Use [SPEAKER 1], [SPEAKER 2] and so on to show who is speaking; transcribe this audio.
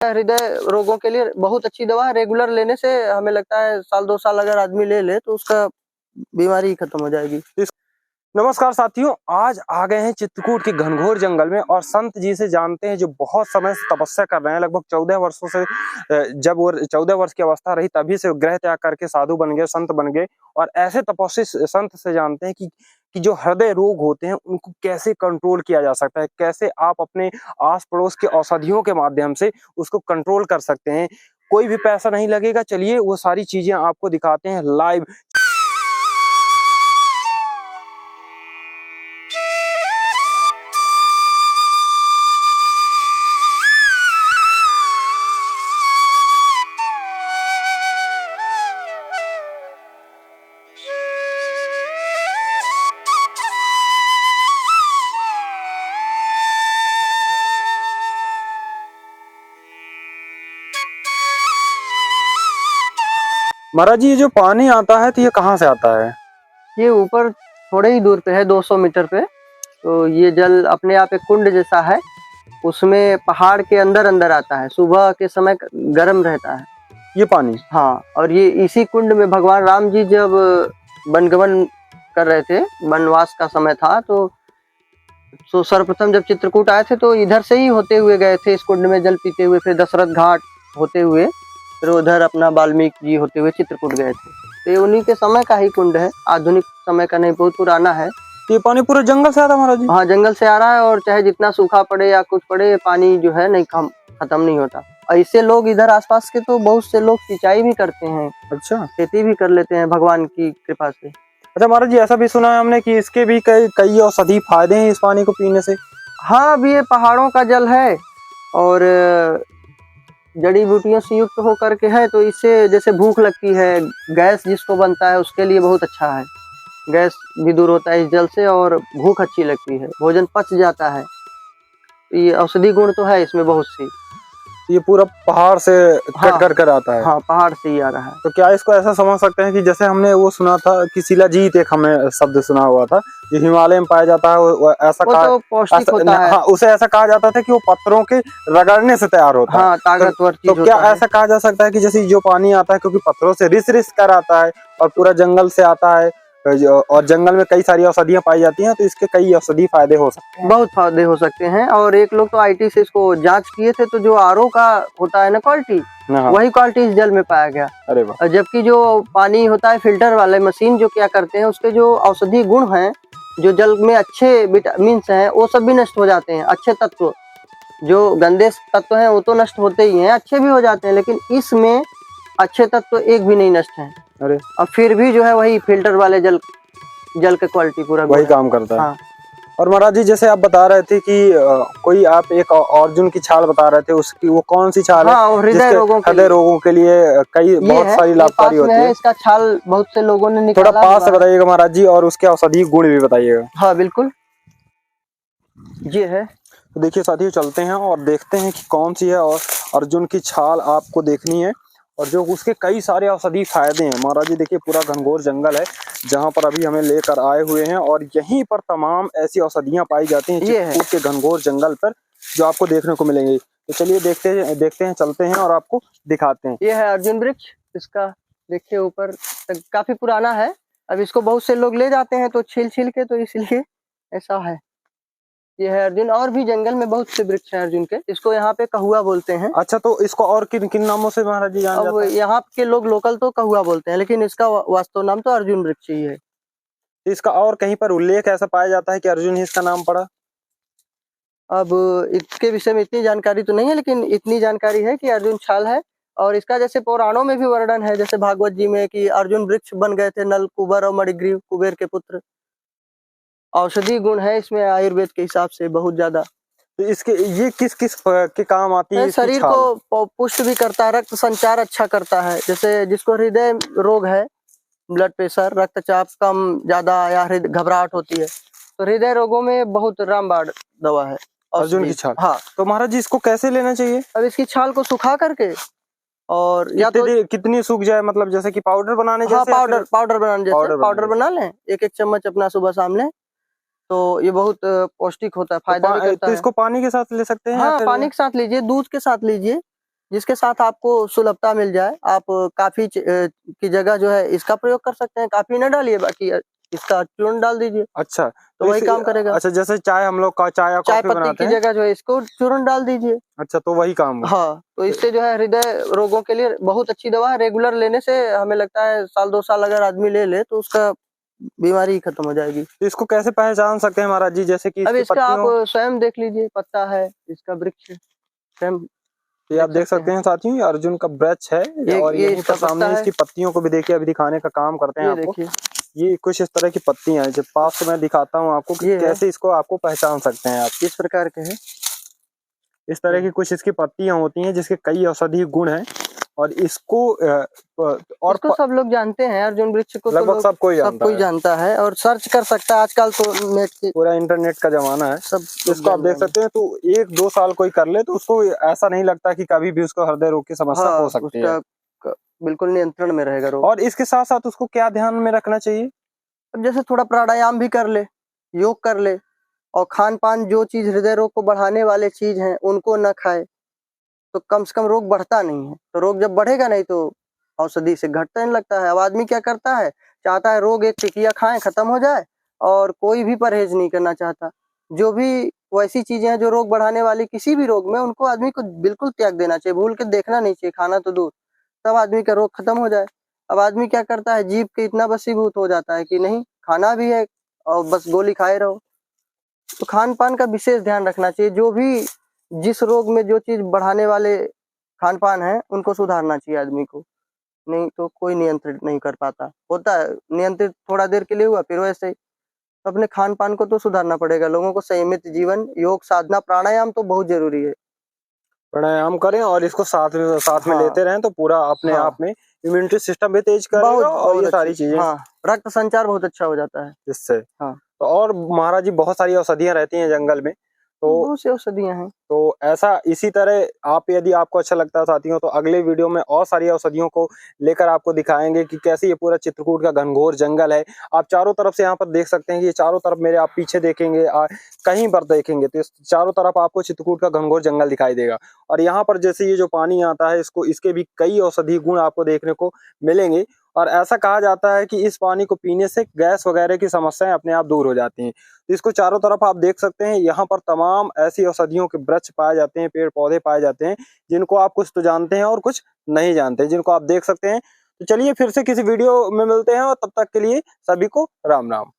[SPEAKER 1] हृदय रोगों के लिए बहुत अच्छी दवा है। रेगुलर लेने से हमें लगता है साल 2 साल अगर आदमी ले ले तो उसका बीमारी खत्म हो जाएगी।
[SPEAKER 2] नमस्कार साथियों, आज आ गए हैं चित्रकूट के घनघोर जंगल में और संत जी से जानते हैं जो बहुत समय से तपस्या कर रहे हैं। लगभग 14 वर्षों से, जब वो 14 वर्ष की अवस्था रही तभी से ग्रह त्याग करके साधु बन गए, संत बन गए। और ऐसे तपस्वी संत से जानते हैं कि जो हृदय रोग होते हैं उनको कैसे कंट्रोल किया जा सकता है, कैसे आप अपने आस पड़ोस के औषधियों के माध्यम से उसको कंट्रोल कर सकते हैं। कोई भी पैसा नहीं लगेगा। चलिए वो सारी चीजें आपको दिखाते हैं लाइव। महाराज जी, ये जो पानी आता है तो ये कहाँ से आता है?
[SPEAKER 1] ये ऊपर थोड़े ही दूर पे है, 200 मीटर पे। तो ये जल अपने आप एक कुंड जैसा है, उसमें पहाड़ के अंदर अंदर आता है। सुबह के समय गर्म रहता है
[SPEAKER 2] ये पानी।
[SPEAKER 1] हाँ, और ये इसी कुंड में भगवान राम जी जब वनगमन कर रहे थे, वनवास का समय था, तो सर्वप्रथम जब चित्रकूट आए थे तो इधर से ही होते हुए गए थे इस कुंड में जल पीते हुए, फिर दशरथ घाट होते हुए फिर उधर अपना वाल्मीकि जी होते हुए चित्रकूट गए थे। तो ये उन्हीं के समय का ही कुंड है, आधुनिक समय का नहीं, बहुत पुराना है।
[SPEAKER 2] ये पानी पूरे जंगल से आता है महाराज जी?
[SPEAKER 1] हाँ, जंगल से आ रहा है और चाहे जितना सूखा पड़े या कुछ पड़े, पानी जो है नहीं खत्म नहीं होता। ऐसे लोग इधर आसपास के तो बहुत से लोग सिंचाई भी करते हैं।
[SPEAKER 2] अच्छा,
[SPEAKER 1] खेती भी कर लेते हैं भगवान की कृपा से।
[SPEAKER 2] अच्छा महाराज जी, ऐसा भी सुना है हमने कि इसके भी कई औषधि फायदे हैं इस पानी को पीने से।
[SPEAKER 1] हाँ, अभी ये पहाड़ों का जल है और जड़ी बूटियों से युक्त होकर के है, तो इससे जैसे भूख लगती है, गैस जिसको बनता है उसके लिए बहुत अच्छा है। गैस भी दूर होता है इस जल से और भूख अच्छी लगती है, भोजन पच जाता है। ये औषधि गुण तो है इसमें बहुत सी।
[SPEAKER 2] ये पूरा पहाड़ से
[SPEAKER 1] हाँ,
[SPEAKER 2] कट कर आता है।
[SPEAKER 1] हाँ, पहाड़ से ही आ रहा है।
[SPEAKER 2] तो क्या इसको ऐसा समझ सकते हैं कि जैसे हमने वो सुना था कि शिलाजीत, एक हमें शब्द सुना हुआ था, जो हिमालय में पाया जाता है, वो ऐसा
[SPEAKER 1] वो तो पौष्टिक होता है।
[SPEAKER 2] हाँ, उसे ऐसा कहा जाता था कि वो पत्थरों के रगड़ने से तैयार होता है।
[SPEAKER 1] हाँ, ताकतवर चीज
[SPEAKER 2] तो क्या
[SPEAKER 1] होता है।
[SPEAKER 2] ऐसा कहा जा सकता है कि जैसे जो पानी आता है क्योंकि पत्थरों से रिस रिस कर आता है और पूरा जंगल से आता है और जंगल में कई सारी औषधियां पाई जाती हैं, तो इसके कई औषधि फायदे हो सकते हैं।
[SPEAKER 1] बहुत फायदे हो सकते हैं। और एक लोग तो आईटी से इसको जांच किए थे, तो जो आरओ का होता है ना क्वालिटी, वही क्वालिटी इस जल में पाया गया।
[SPEAKER 2] अरे वाह।
[SPEAKER 1] जबकि जो पानी होता है फिल्टर वाले मशीन, जो क्या करते हैं, उसके जो औषधि गुण हैं, जो जल में अच्छे विटामिन हैं, वो सब भी नष्ट हो जाते हैं। अच्छे तत्व, जो गंदे तत्व हैं वो तो नष्ट होते ही हैं, अच्छे भी हो जाते हैं, लेकिन इसमें अच्छे तत्व एक भी नहीं नष्ट हैं।
[SPEAKER 2] अरे,
[SPEAKER 1] और फिर भी जो है वही फिल्टर वाले जल का क्वालिटी पूरा
[SPEAKER 2] वही काम करता है।
[SPEAKER 1] हाँ।
[SPEAKER 2] और महाराज जी, जैसे आप बता रहे थे कि कोई आप एक अर्जुन की छाल बता रहे थे, उसकी वो कौन सी छाल है?
[SPEAKER 1] हाँ, हृदय रोगों
[SPEAKER 2] के लिए कई बहुत सारी लाभकारी होती है।
[SPEAKER 1] इसका छाल बहुत से लोगों ने निकाला।
[SPEAKER 2] थोड़ा पास से बताइएगा महाराज जी, और उसके औषधि गुण भी बताइएगा।
[SPEAKER 1] हाँ बिल्कुल, ये है।
[SPEAKER 2] तो देखिए साथियों, चलते हैं और देखते हैं कि कौन सी है। और अर्जुन की छाल आपको देखनी है और जो उसके कई सारे औषधि फायदे हैं। महाराज जी देखिए, पूरा घनघोर जंगल है जहाँ पर अभी हमें लेकर आए हुए हैं और यहीं पर तमाम ऐसी औषधियां पाई जाती हैं चित्रकूट के घनघोर जंगल पर, जो आपको देखने को मिलेंगे। तो चलिए देखते हैं, चलते हैं और आपको दिखाते हैं।
[SPEAKER 1] ये है अर्जुन वृक्ष। इसका देखिए ऊपर काफी पुराना है। अब इसको बहुत से लोग ले जाते हैं तो छील के, तो इसलिए ऐसा है। ये है अर्जुन। और भी जंगल में बहुत से वृक्ष हैं अर्जुन के। इसको यहाँ पे कहुआ बोलते हैं।
[SPEAKER 2] अच्छा, तो इसको और किन किन नामों से महाराज जी जाना जाता है?
[SPEAKER 1] यहाँ के लोग लोकल तो कहुआ बोलते हैं, लेकिन इसका वास्तव नाम तो अर्जुन वृक्ष ही है।
[SPEAKER 2] इसका और कहीं पर उल्लेख ऐसा पाया जाता है कि अर्जुन ही इसका नाम पड़ा?
[SPEAKER 1] अब इसके विषय में इतनी जानकारी तो नहीं है, लेकिन इतनी जानकारी है कि अर्जुन छाल है। और इसका जैसे पुराणों में भी वर्णन है, जैसे भागवत जी में, कि अर्जुन वृक्ष बन गए थे नल, कुबर और मणिग्रीव, कुबेर के पुत्र। औषधि गुण है इसमें आयुर्वेद के हिसाब से बहुत ज्यादा।
[SPEAKER 2] तो इसके ये किस किस के काम आती है?
[SPEAKER 1] शरीर को पुष्ट भी करता है, रक्त संचार अच्छा करता है। जैसे जिसको हृदय रोग है, ब्लड प्रेशर, रक्तचाप कम ज्यादा या घबराहट होती है, तो हृदय रोगों में बहुत रामबाण दवा है
[SPEAKER 2] अर्जुन की छाल।
[SPEAKER 1] हाँ।
[SPEAKER 2] तो महाराज जी इसको कैसे लेना चाहिए?
[SPEAKER 1] अब इसकी छाल को सुखा करके, और या तो
[SPEAKER 2] कितनी सूख जाए, मतलब जैसे कि पाउडर बनाने जैसे?
[SPEAKER 1] हाँ, पाउडर बनाने जैसे पाउडर बना लें, एक चम्मच अपना सुबह शाम लें, तो ये बहुत पौष्टिक होता है, फायदा भी करता है।
[SPEAKER 2] इसको पानी के साथ ले सकते हैं?
[SPEAKER 1] हाँ, पानी के साथ लीजिए, दूध के साथ लीजिए, जिसके साथ आपको सुलभता मिल जाए। आप काफी की जगह जो है इसका प्रयोग कर सकते हैं। काफी न डालिए, बाकी इसका चूर्ण डाल दीजिए,
[SPEAKER 2] अच्छा,
[SPEAKER 1] तो वही काम करेगा।
[SPEAKER 2] अच्छा, जैसे चाय हम लोग का चाय या
[SPEAKER 1] चाय
[SPEAKER 2] कॉफी
[SPEAKER 1] पत्ती
[SPEAKER 2] बनाते
[SPEAKER 1] की
[SPEAKER 2] हैं।
[SPEAKER 1] जगह जो है इसको चूर्ण डाल दीजिए।
[SPEAKER 2] अच्छा, तो वही काम।
[SPEAKER 1] हाँ, तो इससे जो है हृदय रोगों के लिए बहुत अच्छी दवा है। रेगुलर लेने से हमें लगता है 1-2 साल अगर आदमी ले ले तो उसका बीमारी खत्म हो जाएगी।
[SPEAKER 2] तो इसको कैसे पहचान सकते हैं महाराज जी, जैसे कि
[SPEAKER 1] अब
[SPEAKER 2] इसकी
[SPEAKER 1] इसका आप
[SPEAKER 2] पत्तियों?
[SPEAKER 1] स्वयं देख लीजिए, पत्ता है इसका, वृक्ष स्वयं
[SPEAKER 2] ये आप देख सकते
[SPEAKER 1] हैं।
[SPEAKER 2] हैं साथियों, ये अर्जुन का वृक्ष है और
[SPEAKER 1] ये
[SPEAKER 2] यहीं पर
[SPEAKER 1] इसका
[SPEAKER 2] सामने
[SPEAKER 1] पत्ता है।
[SPEAKER 2] इसकी पत्तियों को भी देखिए, अभी दिखाने का काम करते हैं
[SPEAKER 1] ये
[SPEAKER 2] आपको।
[SPEAKER 1] देखिए,
[SPEAKER 2] ये कुछ इस तरह की पत्तियां हैं, जब पास से मैं दिखाता हूँ आपको कि
[SPEAKER 1] ये है।
[SPEAKER 2] कैसे इसको आपको पहचान सकते हैं आप।
[SPEAKER 1] इस प्रकार के है।
[SPEAKER 2] इस तरह की कुछ इसकी पत्तियां होती हैं जिसके कई औषधीय गुण हैं, और इसको और
[SPEAKER 1] इसको सब लोग जानते हैं, अर्जुन वृक्ष को तो
[SPEAKER 2] लगभग
[SPEAKER 1] लोग
[SPEAKER 2] सब कोई
[SPEAKER 1] सब कोई जानता है और सर्च कर सकता है। आजकल तो नेट के
[SPEAKER 2] पूरा इंटरनेट का जमाना है।
[SPEAKER 1] सब
[SPEAKER 2] इसको आप देख सकते हैं, तो 1-2 साल कोई कर ले तो उसको ऐसा नहीं लगता कि कभी भी उसको हृदय रोग की समस्या हो सकती है।
[SPEAKER 1] बिल्कुल नियंत्रण में रहेगा रोग।
[SPEAKER 2] और इसके साथ साथ उसको क्या ध्यान में रखना चाहिए?
[SPEAKER 1] अब जैसे थोड़ा प्राणायाम भी कर ले, योग कर ले, और खान पान जो चीज हृदय रोग को बढ़ाने वाले चीज हैं उनको न खाए, तो कम से कम रोग बढ़ता नहीं है। तो रोग जब बढ़ेगा नहीं तो औषधि से घटने लगता है। अब आदमी क्या करता है, चाहता है रोग एक टिकिया खाएं खत्म हो जाए, और कोई भी परहेज नहीं करना चाहता। जो भी वैसी चीजें हैं जो रोग बढ़ाने वाली किसी भी रोग में, उनको आदमी को बिल्कुल त्याग देना चाहिए, भूल के देखना नहीं चाहिए, खाना तो दूर, तब आदमी का रोग खत्म हो जाए। अब आदमी क्या करता है, जीभ के इतना वशीभूत हो जाता है कि नहीं खाना भी है और बस गोली खाए रहो। तो खान पान का विशेष ध्यान रखना चाहिए। जो भी जिस रोग में जो चीज बढ़ाने वाले खान पान है उनको सुधारना चाहिए आदमी को, नहीं तो कोई नियंत्रित नहीं कर पाता। होता है नियंत्रित थोड़ा देर के लिए हुआ, फिर वैसे ही। अपने खान पान को तो सुधारना पड़ेगा। लोगों को संयमित जीवन, योग साधना, प्राणायाम तो बहुत जरूरी है।
[SPEAKER 2] प्राणायाम करें और इसको साथ में
[SPEAKER 1] हाँ,
[SPEAKER 2] लेते रहें तो पूरा अपने
[SPEAKER 1] हाँ,
[SPEAKER 2] आप में इम्यूनिटी सिस्टम भी तेज
[SPEAKER 1] बहुत
[SPEAKER 2] करेगा और
[SPEAKER 1] बहुत
[SPEAKER 2] ये सारी
[SPEAKER 1] अच्छी,
[SPEAKER 2] चीजें
[SPEAKER 1] हाँ, रक्त संचार बहुत अच्छा हो जाता है।
[SPEAKER 2] इससे।
[SPEAKER 1] हाँ,
[SPEAKER 2] तो और महाराज जी, बहुत सारी औषधियां रहती हैं जंगल में, तो
[SPEAKER 1] बहुत सी औषधियां हैं।
[SPEAKER 2] ऐसा इसी तरह आप, यदि आपको अच्छा लगता है साथियों, तो अगले वीडियो में और सारी औषधियों को लेकर आपको दिखाएंगे कि कैसे ये पूरा चित्रकूट का घनघोर जंगल है। आप चारों तरफ से यहाँ पर देख सकते हैं कि ये चारों तरफ मेरे, आप पीछे देखेंगे कहीं पर देखेंगे तो चारों तरफ आपको चित्रकूट का घनघोर जंगल दिखाई देगा। और यहाँ पर जैसे ये जो पानी आता है, इसके भी कई औषधीय गुण आपको देखने को मिलेंगे। और ऐसा कहा जाता है कि इस पानी को पीने से गैस वगैरह की समस्याएं अपने आप दूर हो जाती हैं। इसको चारों तरफ आप देख सकते हैं, यहाँ पर तमाम ऐसी औषधियों के वृक्ष पाए जाते हैं, पेड़ पौधे पाए जाते हैं, जिनको आप कुछ तो जानते हैं और कुछ नहीं जानते, जिनको आप देख सकते हैं। तो चलिए फिर से किसी वीडियो में मिलते हैं, और तब तक के लिए सभी को राम राम।